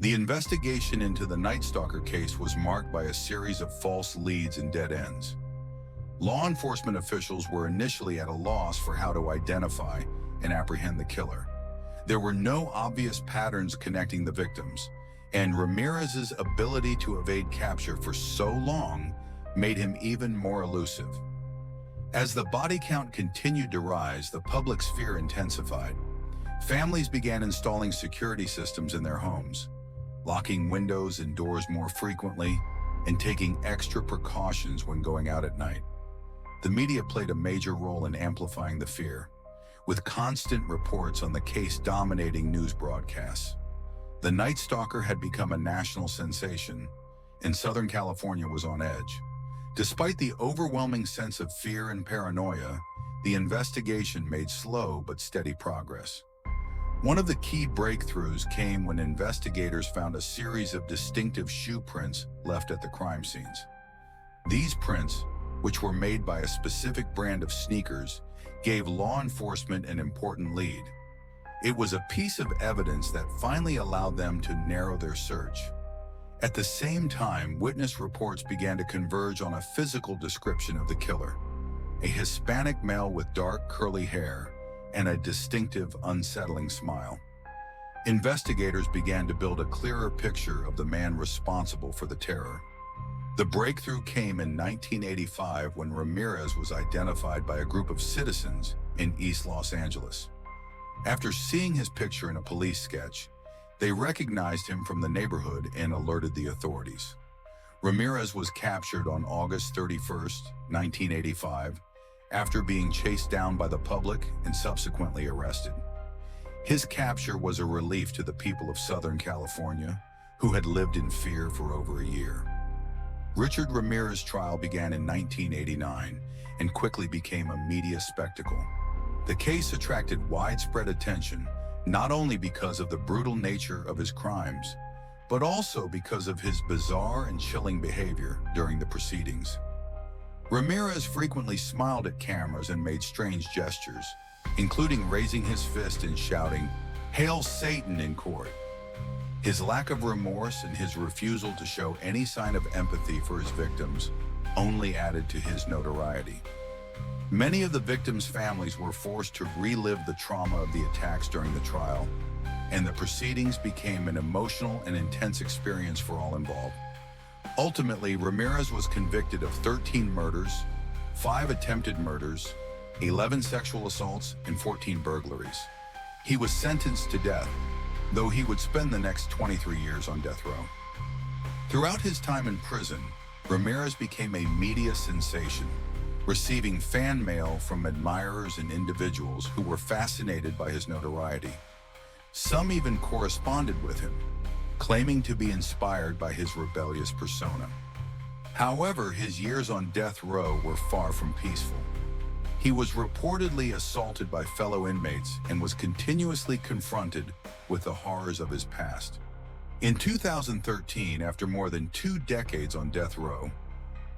The investigation into the Night Stalker case was marked by a series of false leads and dead ends. Law enforcement officials were initially at a loss for how to identify and apprehend the killer. There were no obvious patterns connecting the victims, and Ramirez's ability to evade capture for so long made him even more elusive. As the body count continued to rise, the public's fear intensified. Families began installing security systems in their homes, locking windows and doors more frequently, and taking extra precautions when going out at night. The media played a major role in amplifying the fear, with constant reports on the case dominating news broadcasts. The Night Stalker had become a national sensation, and Southern California was on edge. Despite the overwhelming sense of fear and paranoia, the investigation made slow but steady progress. One of the key breakthroughs came when investigators found a series of distinctive shoe prints left at the crime scenes. These prints, which were made by a specific brand of sneakers, gave law enforcement an important lead. It was a piece of evidence that finally allowed them to narrow their search. At the same time, witness reports began to converge on a physical description of the killer: a Hispanic male with dark curly hair and a distinctive, unsettling smile. Investigators began to build a clearer picture of the man responsible for the terror. The breakthrough came in 1985 when Ramirez was identified by a group of citizens in East Los Angeles. After seeing his picture in a police sketch, they recognized him from the neighborhood and alerted the authorities. Ramirez was captured on August 31, 1985, after being chased down by the public and subsequently arrested. His capture was a relief to the people of Southern California, who had lived in fear for over a year. Richard Ramirez's trial began in 1989 and quickly became a media spectacle. The case attracted widespread attention, not only because of the brutal nature of his crimes, but also because of his bizarre and chilling behavior during the proceedings. Ramirez frequently smiled at cameras and made strange gestures, including raising his fist and shouting, "Hail Satan," in court. His lack of remorse and his refusal to show any sign of empathy for his victims only added to his notoriety. Many of the victims' families were forced to relive the trauma of the attacks during the trial, and the proceedings became an emotional and intense experience for all involved. Ultimately, Ramirez was convicted of 13 murders, 5 attempted murders, 11 sexual assaults, and 14 burglaries. He was sentenced to death, though he would spend the next 23 years on death row. Throughout his time in prison, Ramirez became a media sensation, receiving fan mail from admirers and individuals who were fascinated by his notoriety. Some even corresponded with him, claiming to be inspired by his rebellious persona. However, his years on death row were far from peaceful. He was reportedly assaulted by fellow inmates and was continuously confronted with the horrors of his past. In 2013, after more than 2 decades on death row,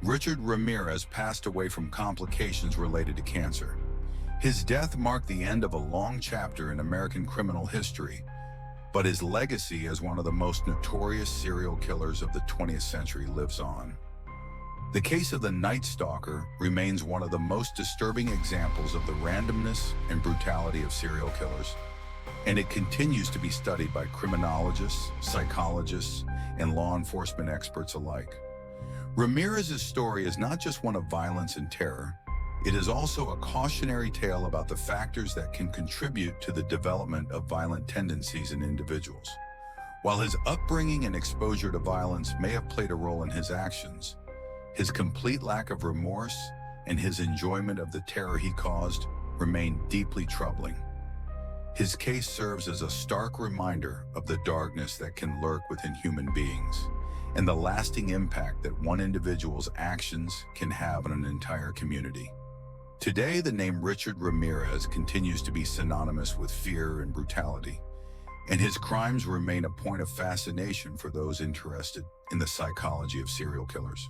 Richard Ramirez passed away from complications related to cancer. His death marked the end of a long chapter in American criminal history, but his legacy as one of the most notorious serial killers of the 20th century lives on. The case of the Night Stalker remains one of the most disturbing examples of the randomness and brutality of serial killers, and it continues to be studied by criminologists, psychologists, and law enforcement experts alike. Ramirez's story is not just one of violence and terror. It is also a cautionary tale about the factors that can contribute to the development of violent tendencies in individuals. While his upbringing and exposure to violence may have played a role in his actions, his complete lack of remorse and his enjoyment of the terror he caused remain deeply troubling. His case serves as a stark reminder of the darkness that can lurk within human beings and the lasting impact that one individual's actions can have on an entire community. Today, the name Richard Ramirez continues to be synonymous with fear and brutality, and his crimes remain a point of fascination for those interested in the psychology of serial killers.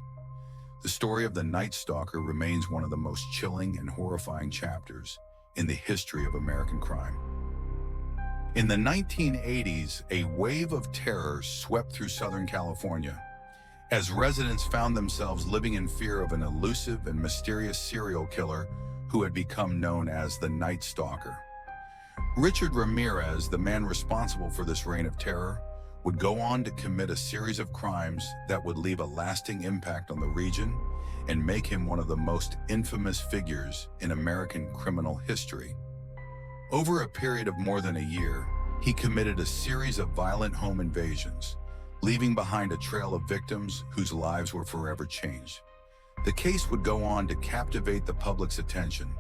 The story of the Night Stalker remains one of the most chilling and horrifying chapters in the history of American crime. In the 1980s, a wave of terror swept through Southern California, as residents found themselves living in fear of an elusive and mysterious serial killer who had become known as the Night Stalker. Richard Ramirez, the man responsible for this reign of terror, would go on to commit a series of crimes that would leave a lasting impact on the region and make him one of the most infamous figures in American criminal history. Over a period of more than a year, he committed a series of violent home invasions, leaving behind a trail of victims whose lives were forever changed. The case would go on to captivate the public's attention,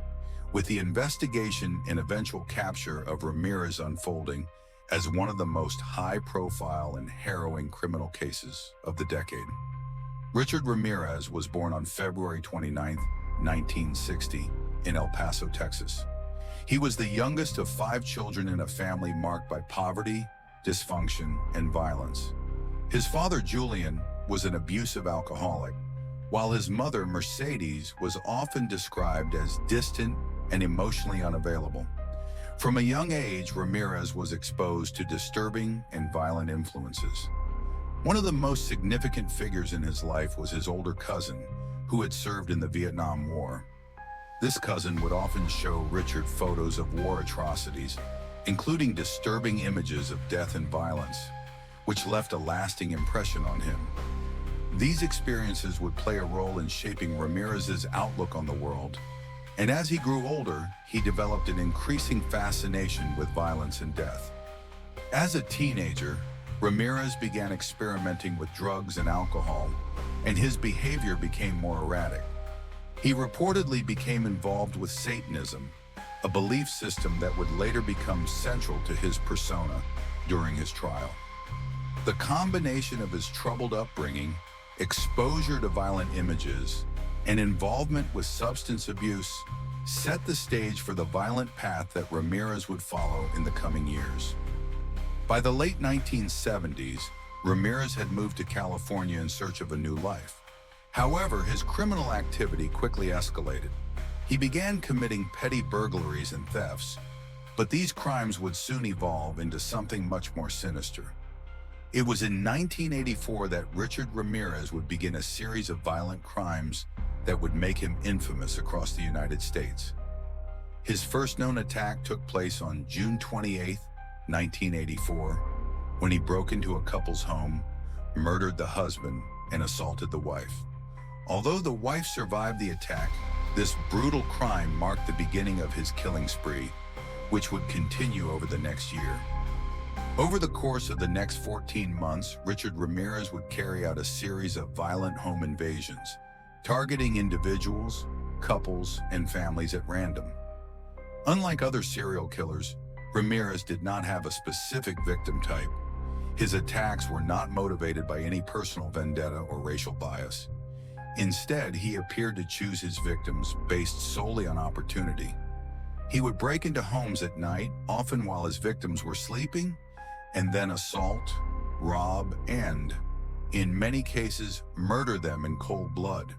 with the investigation and eventual capture of Ramirez unfolding as one of the most high-profile and harrowing criminal cases of the decade. Richard Ramirez was born on February 29, 1960, in El Paso, Texas. He was the youngest of 5 children in a family marked by poverty, dysfunction, and violence. His father, Julian, was an abusive alcoholic, while his mother, Mercedes, was often described as distant and emotionally unavailable. From a young age, Ramirez was exposed to disturbing and violent influences. One of the most significant figures in his life was his older cousin, who had served in the Vietnam War. This cousin would often show Richard photos of war atrocities, including disturbing images of death and violence, which left a lasting impression on him. These experiences would play a role in shaping Ramirez's outlook on the world, and as he grew older, he developed an increasing fascination with violence and death. As a teenager, Ramirez began experimenting with drugs and alcohol, and his behavior became more erratic. He reportedly became involved with Satanism, a belief system that would later become central to his persona during his trial. The combination of his troubled upbringing, exposure to violent images, and involvement with substance abuse set the stage for the violent path that Ramirez would follow in the coming years. By the late 1970s, Ramirez had moved to California in search of a new life. However, his criminal activity quickly escalated. He began committing petty burglaries and thefts, but these crimes would soon evolve into something much more sinister. It was in 1984 that Richard Ramirez would begin a series of violent crimes that would make him infamous across the United States. His first known attack took place on June 28, 1984, when he broke into a couple's home, murdered the husband, and assaulted the wife. Although the wife survived the attack, this brutal crime marked the beginning of his killing spree, which would continue over the next year. Over the course of the next 14 months, Richard Ramirez would carry out a series of violent home invasions, targeting individuals, couples, and families at random. Unlike other serial killers, Ramirez did not have a specific victim type. His attacks were not motivated by any personal vendetta or racial bias. Instead, he appeared to choose his victims based solely on opportunity. He would break into homes at night, often while his victims were sleeping, and then assault, rob, and, in many cases, murder them in cold blood.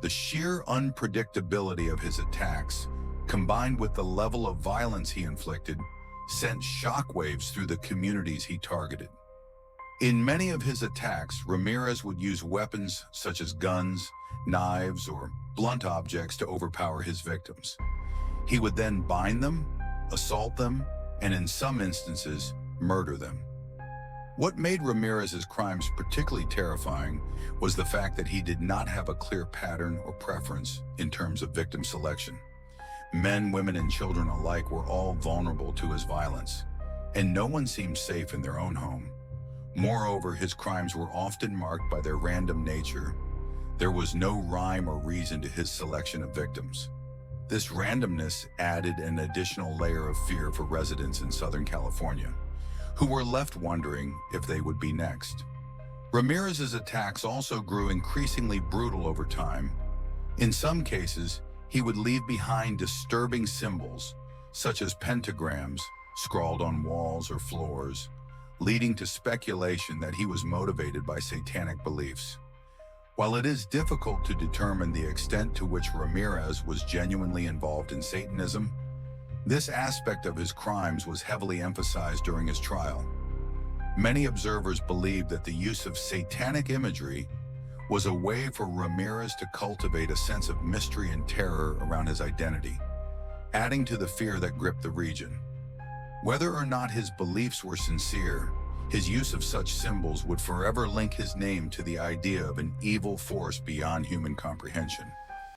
The sheer unpredictability of his attacks, combined with the level of violence he inflicted, sent shockwaves through the communities he targeted. In many of his attacks, Ramirez would use weapons such as guns, knives, or blunt objects to overpower his victims. He would then bind them, assault them, and in some instances, murder them. What made Ramirez's crimes particularly terrifying was the fact that he did not have a clear pattern or preference in terms of victim selection. Men, women, and children alike were all vulnerable to his violence, and no one seemed safe in their own home. Moreover, his crimes were often marked by their random nature. There was no rhyme or reason to his selection of victims. This randomness added an additional layer of fear for residents in Southern California, who were left wondering if they would be next. Ramirez's attacks also grew increasingly brutal over time. In some cases, he would leave behind disturbing symbols, such as pentagrams scrawled on walls or floors, leading to speculation that he was motivated by satanic beliefs. While it is difficult to determine the extent to which Ramirez was genuinely involved in Satanism, This aspect of his crimes was heavily emphasized during his trial. Many observers believed that the use of satanic imagery was a way for Ramirez to cultivate a sense of mystery and terror around his identity, adding to the fear that gripped the region. Whether or not his beliefs were sincere, his use of such symbols would forever link his name to the idea of an evil force beyond human comprehension.